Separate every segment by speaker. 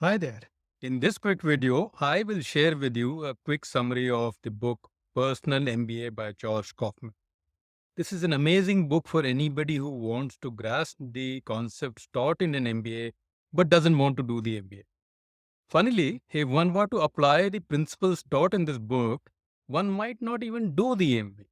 Speaker 1: Hi there. In this quick video, I will share with you a quick summary of the book Personal MBA by George Kaufman. This is an amazing book for anybody who wants to grasp the concepts taught in an MBA but doesn't want to do the MBA. Funnily, if one were to apply the principles taught in this book, one might not even do the MBA.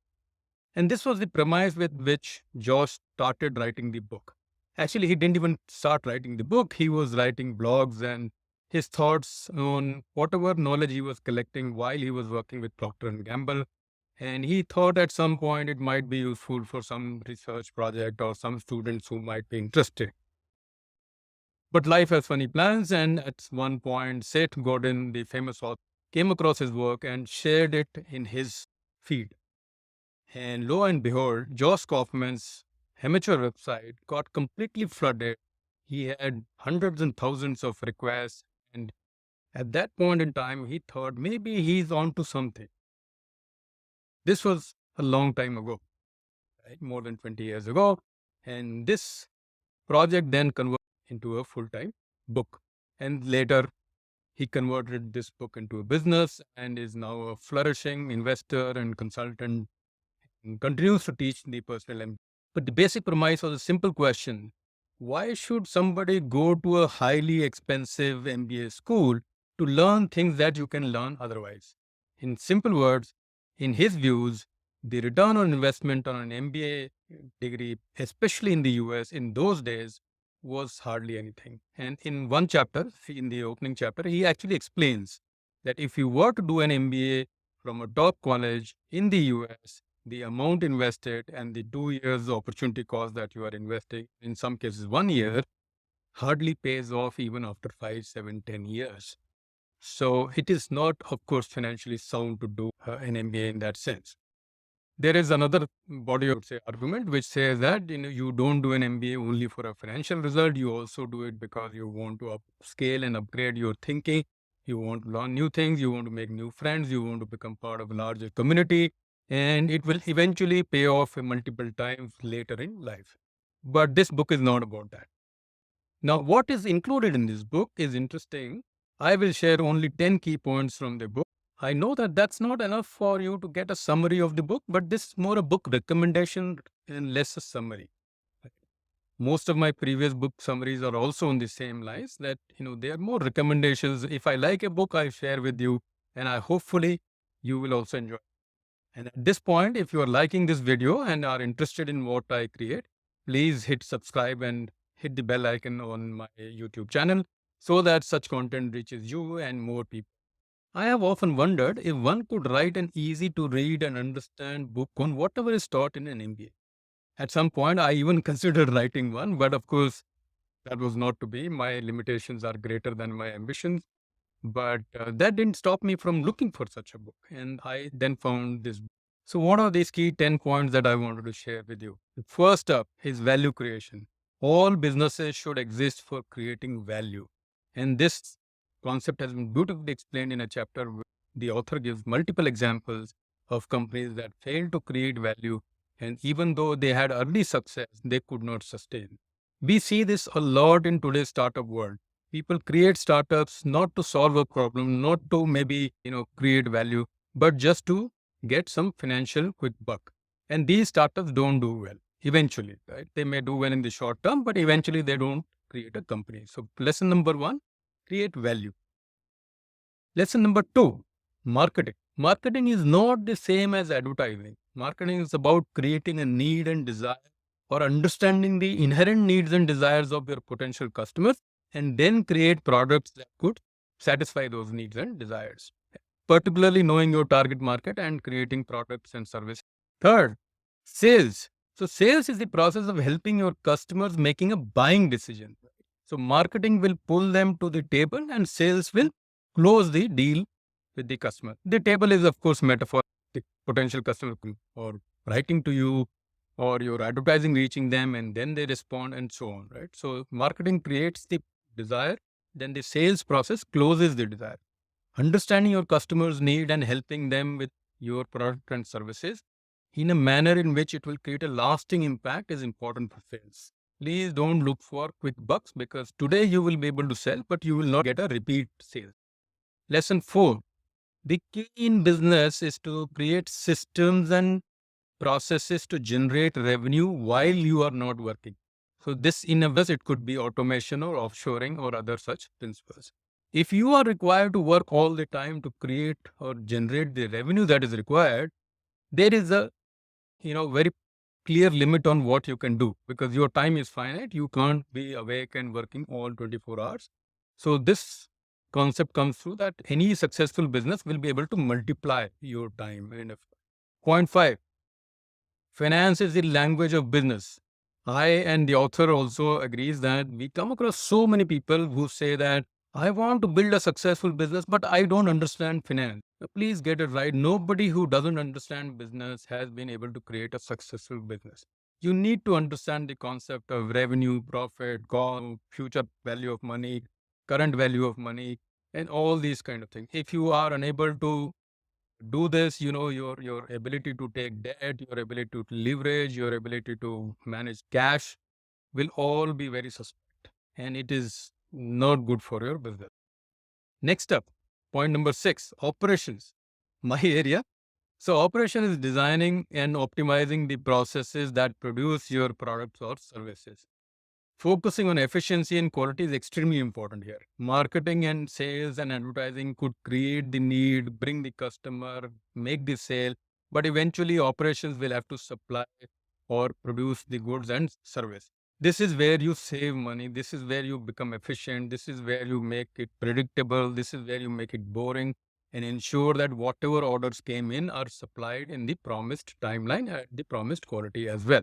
Speaker 1: And this was the premise with which Josh started writing the book. Actually, he didn't even start writing the book. He was writing blogs and his thoughts on whatever knowledge he was collecting while he was working with Procter and Gamble. And he thought at some point it might be useful for some research project or some students who might be interested. But life has funny plans, and at one point, Seth Godin, the famous author, came across his work and shared it in his feed. And lo and behold, Josh Kaufman's amateur website got completely flooded. He had hundreds and thousands of requests. And at that point in time, he thought maybe he's onto something. This was a long time ago, right? More than 20 years ago. And this project then converted into a full-time book. And later, he converted this book into a business and is now a flourishing investor and consultant and continues to teach the personal MBA. But the basic premise was a simple question. Why should somebody go to a highly expensive MBA school to learn things that you can learn otherwise? In simple words, in his views, the return on investment on an MBA degree, especially in the US in those days, was hardly anything. And in one chapter, in the opening chapter, he actually explains that if you were to do an MBA from a top college in the US, the amount invested and the 2 years opportunity cost that you are investing, in some cases 1 year, hardly pays off even after 5, 7, 10 years. So it is not, of course, financially sound to do an MBA in that sense. There is another body of argument which says that you don't do an MBA only for a financial result. You also do it because you want to upscale and upgrade your thinking. You want to learn new things. You want to make new friends. You want to become part of a larger community, and it will eventually pay off multiple times later in life. But this book is not about that. Now, what is included in this book is interesting. I will share only 10 key points from the book. I know that that's not enough for you to get a summary of the book, but this is more a book recommendation and less a summary. Most of my previous book summaries are also on the same lines that, they are more recommendations. If I like a book, I share with you, and I hopefully you will also enjoy. And at this point, if you are liking this video and are interested in what I create, please hit subscribe and hit the bell icon on my YouTube channel so that such content reaches you and more people. I have often wondered if one could write an easy to read and understand book on whatever is taught in an MBA. At some point, I even considered writing one, but of course, that was not to be. My limitations are greater than my ambitions. But that didn't stop me from looking for such a book. And I then found this. So, what are these key 10 points that I wanted to share with you? First up is value creation. All businesses should exist for creating value. And this concept has been beautifully explained in a chapter where the author gives multiple examples of companies that failed to create value. And even though they had early success, they could not sustain. We see this a lot in today's startup world. People create startups not to solve a problem, not to maybe, create value, but just to get some financial quick buck. And these startups don't do well eventually, right? They may do well in the short term, but eventually they don't create a company. So lesson number one, create value. Lesson number two, marketing. Marketing is not the same as advertising. Marketing is about creating a need and desire or understanding the inherent needs and desires of your potential customers and then create products that could satisfy those needs and desires, particularly knowing your target market and creating products and services. Third, sales. So sales is the process of helping your customers making a buying decision. So marketing will pull them to the table and sales will close the deal with the customer. The table is of course metaphor. The potential customer or writing to you or your advertising reaching them and then they respond and so on, right? So marketing creates the desire, then the sales process closes the desire. Understanding your customers' need and helping them with your product and services in a manner in which it will create a lasting impact is important for sales. Please don't look for quick bucks, because today you will be able to sell, but you will not get a repeat sale. Lesson 4. The key in business is to create systems and processes to generate revenue while you are not working. So this, in a way, it could be automation or offshoring or other such principles. If you are required to work all the time to create or generate the revenue that is required, there is a very clear limit on what you can do, because your time is finite. You can't be awake and working all 24 hours. So this concept comes through that any successful business will be able to multiply your time. And point 5, finance is the language of business. I and the author also agrees that we come across so many people who say that I want to build a successful business, but I don't understand finance. Please get it right. Nobody who doesn't understand business has been able to create a successful business. You need to understand the concept of revenue, profit, cost, future value of money, current value of money, and all these kind of things. If you are unable to do this, your ability to take debt, your ability to leverage, your ability to manage cash will all be very suspect, and it is not good for your business. Next up, point number 6, operations. My area. So operation is designing and optimizing the processes that produce your products or services. Focusing on efficiency and quality is extremely important here. Marketing and sales and advertising could create the need, bring the customer, make the sale, but eventually operations will have to supply or produce the goods and service. This is where you save money. This is where you become efficient. This is where you make it predictable. This is where you make it boring and ensure that whatever orders came in are supplied in the promised timeline at the promised quality as well.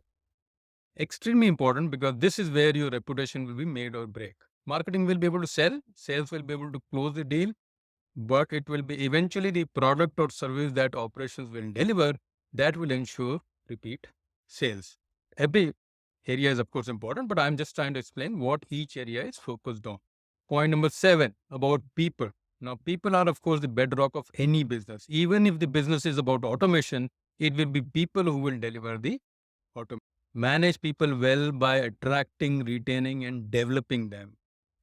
Speaker 1: Extremely important, because this is where your reputation will be made or break. Marketing will be able to sell, sales will be able to close the deal, but it will be eventually the product or service that operations will deliver that will ensure repeat sales. Every area is, of course, important, but I'm just trying to explain what each area is focused on. Point number 7, about people. Now, people are, of course, the bedrock of any business. Even if the business is about automation, it will be people who will deliver the automation. Manage people well by attracting, retaining, and developing them.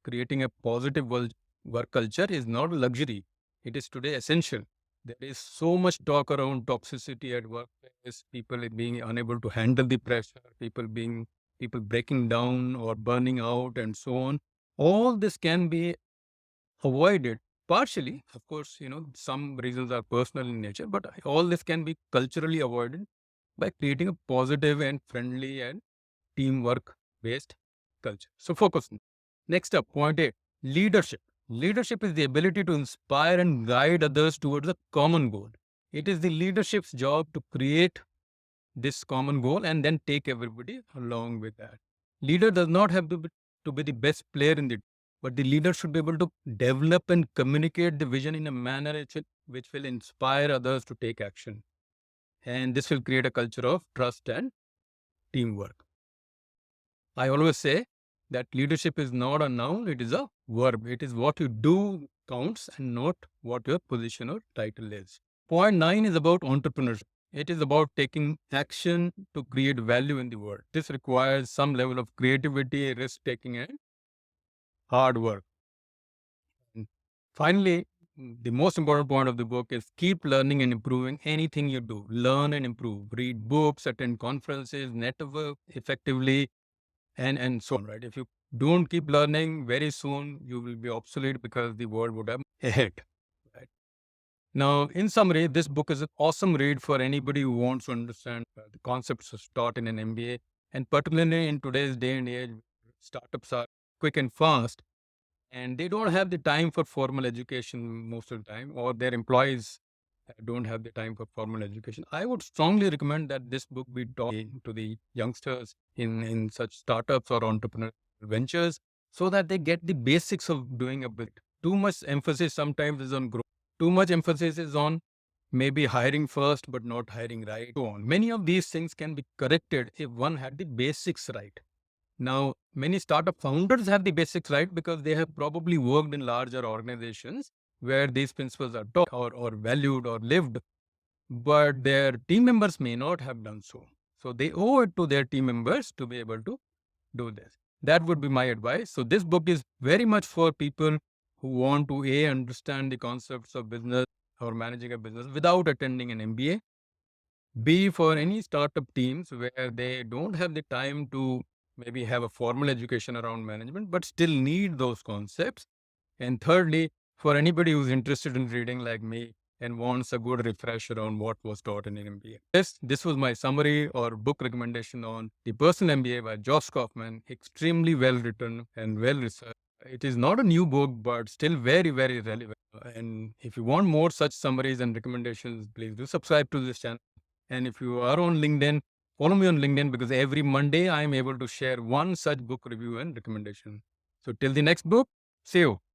Speaker 1: Creating a positive work culture is not a luxury. It is today essential. There is so much talk around toxicity at workplace, people being unable to handle the pressure, people breaking down or burning out, and so on. All this can be avoided partially. Of course, some reasons are personal in nature, but all this can be culturally avoided by creating a positive and friendly and teamwork based culture. So focus. Next up, point 8, leadership. Leadership is the ability to inspire and guide others towards a common goal. It is the leadership's job to create this common goal and then take everybody along with that. Leader does not have to be the best player in the, but the leader should be able to develop and communicate the vision in a manner which will inspire others to take action. And this will create a culture of trust and teamwork. I always say that leadership is not a noun, it is a verb. It is what you do counts and not what your position or title is. Point 9 is about entrepreneurship. It is about taking action to create value in the world. This requires some level of creativity, risk taking, and hard work. And finally, the most important point of the book is keep learning and improving anything you do. Learn and improve. Read books, attend conferences, network effectively, and so on, right? If you don't keep learning, very soon you will be obsolete because the world would have ahead, right? Now, in summary, this book is an awesome read for anybody who wants to understand the concepts taught in an MBA, and particularly in today's day and age, startups are quick and fast, and they don't have the time for formal education most of the time, or their employees don't have the time for formal education. I would strongly recommend that this book be taught to the youngsters in such startups or entrepreneurial ventures, so that they get the basics of doing a bit. Too much emphasis sometimes is on growth. Too much emphasis is on maybe hiring first, but not hiring right. So on. Many of these things can be corrected if one had the basics right. Now, many startup founders have the basics right because they have probably worked in larger organizations where these principles are taught or valued or lived, but their team members may not have done so. So they owe it to their team members to be able to do this. That would be my advice. So this book is very much for people who want to understand the concepts of business or managing a business without attending an MBA. B, for any startup teams where they don't have the time to maybe have a formal education around management, but still need those concepts. And thirdly, for anybody who's interested in reading like me and wants a good refresher on what was taught in an MBA. This was my summary or book recommendation on The Personal MBA by Josh Kaufman. Extremely well written and well researched. It is not a new book, but still very, very relevant. And if you want more such summaries and recommendations, please do subscribe to this channel. And if you are on LinkedIn, follow me on LinkedIn, because every Monday I am able to share one such book review and recommendation. So till the next book, see you.